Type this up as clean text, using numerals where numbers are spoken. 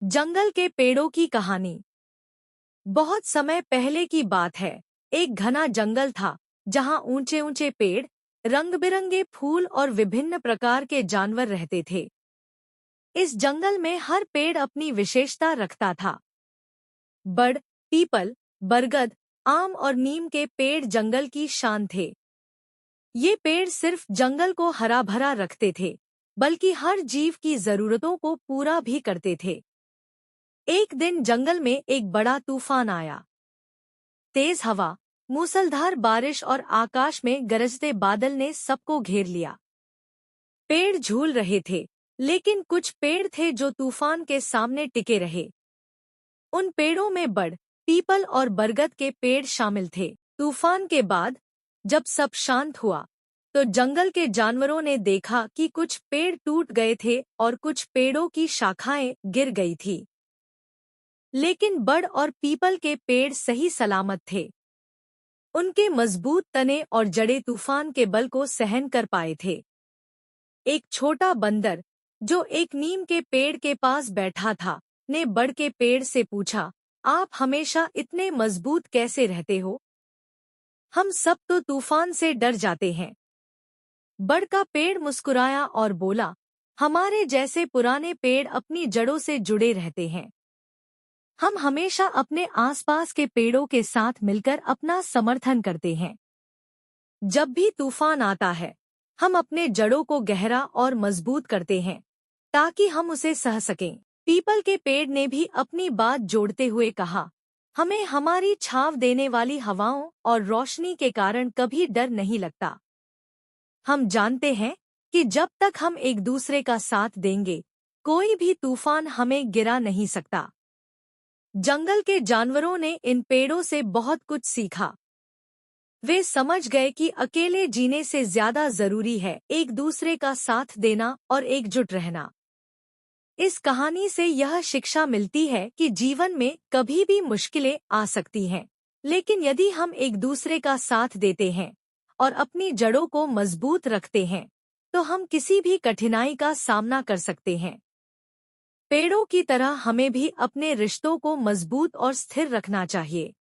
जंगल के पेड़ों की कहानी। बहुत समय पहले की बात है। एक घना जंगल था जहां ऊंचे ऊंचे पेड़, रंग बिरंगे फूल और विभिन्न प्रकार के जानवर रहते थे। इस जंगल में हर पेड़ अपनी विशेषता रखता था। बड़, पीपल, बरगद, आम और नीम के पेड़ जंगल की शान थे। ये पेड़ सिर्फ जंगल को हरा भरा रखते थे, बल्कि हर जीव की जरूरतों को पूरा भी करते थे। एक दिन जंगल में एक बड़ा तूफान आया। तेज हवा, मूसलधार बारिश और आकाश में गरजते बादल ने सबको घेर लिया। पेड़ झूल रहे थे, लेकिन कुछ पेड़ थे जो तूफान के सामने टिके रहे। उन पेड़ों में बड़, पीपल और बरगद के पेड़ शामिल थे। तूफान के बाद जब सब शांत हुआ, तो जंगल के जानवरों ने देखा कि कुछ पेड़ टूट गए थे और कुछ पेड़ों की शाखाएं गिर गई थी। लेकिन बड़ और पीपल के पेड़ सही सलामत थे। उनके मजबूत तने और जड़ें तूफान के बल को सहन कर पाए थे। एक छोटा बंदर, जो एक नीम के पेड़ के पास बैठा था, ने बड़ के पेड़ से पूछा, आप हमेशा इतने मजबूत कैसे रहते हो? हम सब तो तूफान से डर जाते हैं। बड़ का पेड़ मुस्कुराया और बोला, हमारे जैसे पुराने पेड़ अपनी जड़ों से जुड़े रहते हैं। हम हमेशा अपने आसपास के पेड़ों के साथ मिलकर अपना समर्थन करते हैं। जब भी तूफान आता है, हम अपने जड़ों को गहरा और मजबूत करते हैं, ताकि हम उसे सह सकें। पीपल के पेड़ ने भी अपनी बात जोड़ते हुए कहा, हमें हमारी छांव देने वाली हवाओं और रोशनी के कारण कभी डर नहीं लगता। हम जानते हैं कि जब तक हम एक दूसरे का साथ देंगे, कोई भी तूफान हमें गिरा नहीं सकता। जंगल के जानवरों ने इन पेड़ों से बहुत कुछ सीखा। वे समझ गए कि अकेले जीने से ज्यादा जरूरी है एक दूसरे का साथ देना और एकजुट रहना। इस कहानी से यह शिक्षा मिलती है कि जीवन में कभी भी मुश्किलें आ सकती हैं, लेकिन यदि हम एक दूसरे का साथ देते हैं और अपनी जड़ों को मजबूत रखते हैं, तो हम किसी भी कठिनाई का सामना कर सकते हैं। पेड़ों की तरह हमें भी अपने रिश्तों को मजबूत और स्थिर रखना चाहिए।